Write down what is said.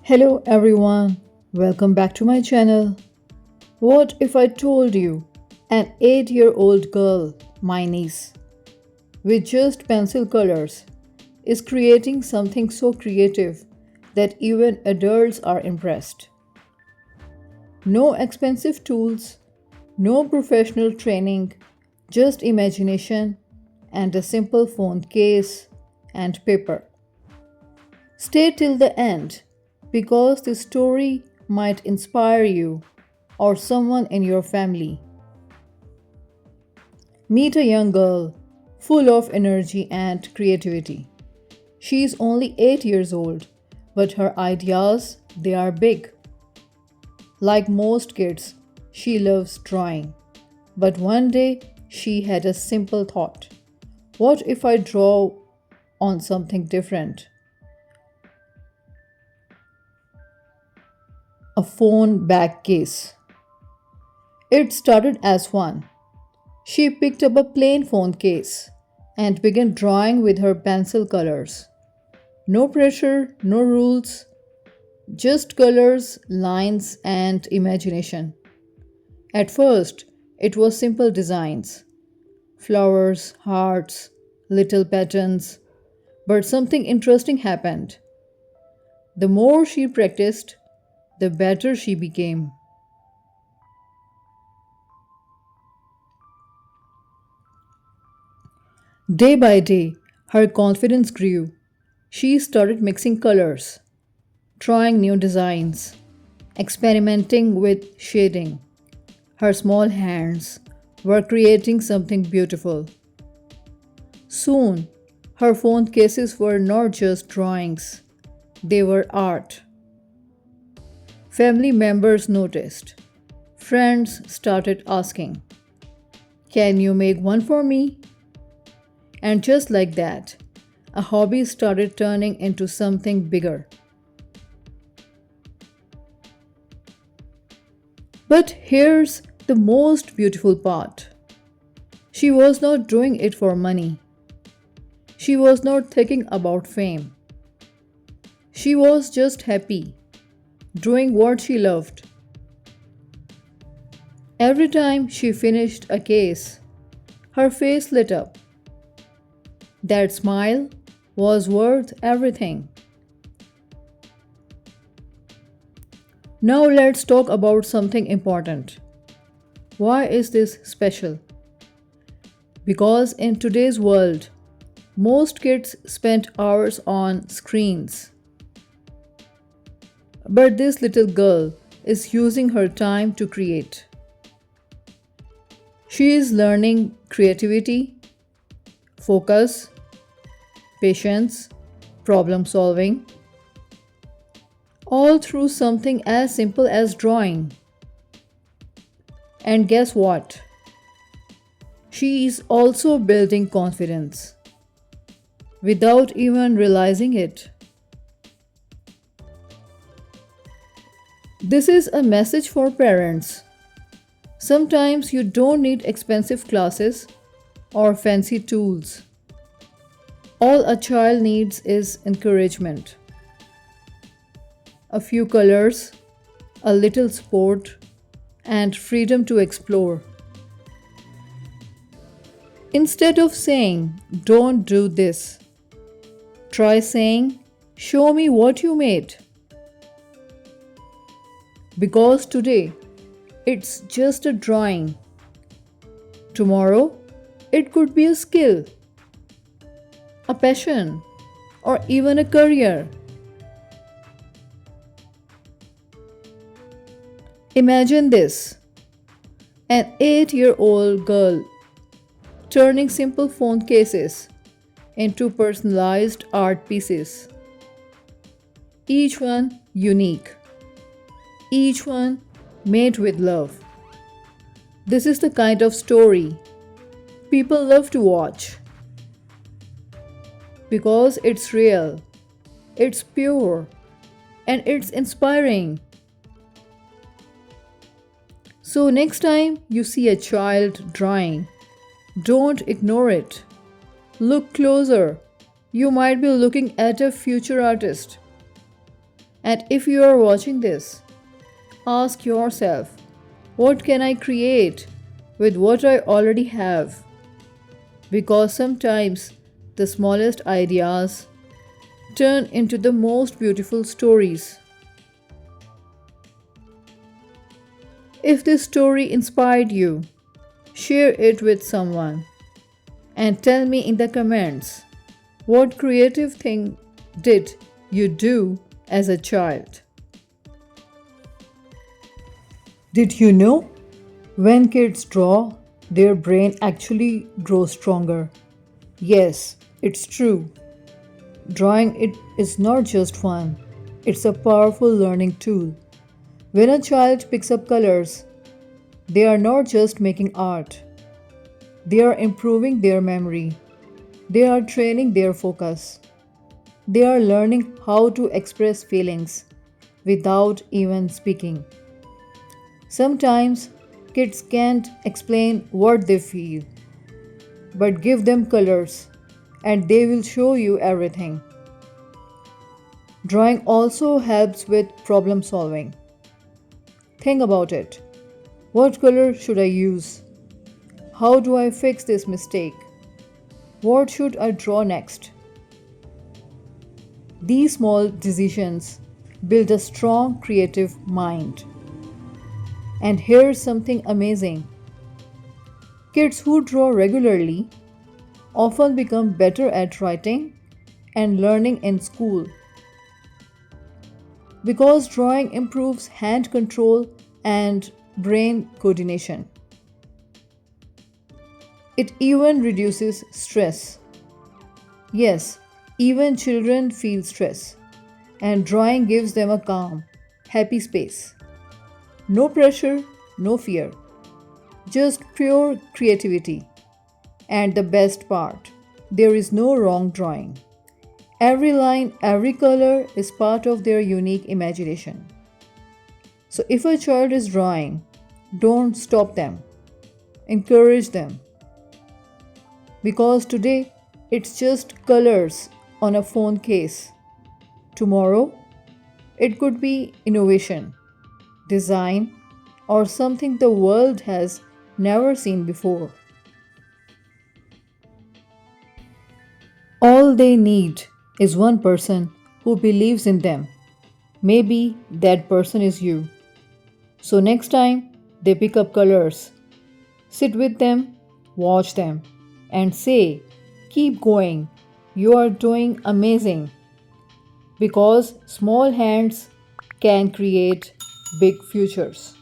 Hello everyone, welcome back to my channel. What if I told you an 8-year-old girl, my niece, with just pencil colors, is creating something so creative that even adults are impressed? No expensive tools, no professional training, just imagination and a simple phone case and paper. Stay till the end because this story might inspire you or someone in your family. Meet a young girl full of energy and creativity. She is only 8 years old, but her ideas they are big. Like most kids, she loves drawing. But one day she had a simple thought. What if I draw on something different? A phone back case. It started as fun. She picked up a plain phone case and began drawing with her pencil colors. No pressure, no rules, just colors, lines, and imagination. At first, it was simple designs flowers, hearts, little patterns. But something interesting happened. The more she practiced, the better she became. Day by day, her confidence grew. She started mixing colors, trying new designs, experimenting with shading. Her small hands were creating something beautiful. Soon, her phone cases were not just drawings, they were art. Family members noticed. Friends started asking, "Can you make one for me?" And just like that, a hobby started turning into something bigger. But here's the most beautiful part. She was not doing it for money. She was not thinking about fame. She was just happy, doing what she loved. Every time she finished a case, her face lit up. That smile was worth everything. Now let's talk about something important. Why is this special? Because in today's world, most kids spend hours on screens. But this little girl is using her time to create. She is learning creativity, focus, patience, problem solving, all through something as simple as drawing. And guess what? She is also building confidence without even realizing it. This is a message for parents. Sometimes you don't need expensive classes or fancy tools. All a child needs is encouragement. A few colors, a little support, and freedom to explore. Instead of saying, "Don't do this," try saying, "Show me what you made." Because today, it's just a drawing. Tomorrow, it could be a skill, a passion, or even a career. Imagine this: an 8-year-old girl turning simple phone cases into personalized art pieces, each one unique, each one made with love. This is the kind of story people love to watch because it's real, it's pure, and it's inspiring. So, next time you see a child drawing, don't ignore it. Look closer. You might be looking at a future artist. And if you are watching this, ask yourself, what can I create with what I already have? Because sometimes the smallest ideas turn into the most beautiful stories. If this story inspired you, share it with someone and tell me in the comments what creative thing did you do as a child. Did you know when kids draw, their brain actually grows stronger? Yes, it's true. Drawing it is not just fun, it's a powerful learning tool. When a child picks up colors, they are not just making art, they are improving their memory, they are training their focus, they are learning how to express feelings without even speaking. Sometimes kids can't explain what they feel, but give them colors and they will show you everything. Drawing also helps with problem solving. Think about it. What color should I use? How do I fix this mistake? What should I draw next? These small decisions build a strong creative mind. And here's something amazing. Kids who draw regularly often become better at writing and learning in school because drawing improves hand control and brain coordination. It even reduces stress. Yes, even children feel stress, and drawing gives them a calm, happy space. No pressure, no fear, just pure creativity. And the best part, there is no wrong drawing. Every line, every color is part of their unique imagination. So if a child is drawing, don't stop them, encourage them. Because today it's just colors on a phone case. Tomorrow it could be innovation, design, or something the world has never seen before. All they need is one person who believes in them. Maybe that person is you. So next time they pick up colors, sit with them, watch them, and say, keep going, you are doing amazing. Because small hands can create big futures.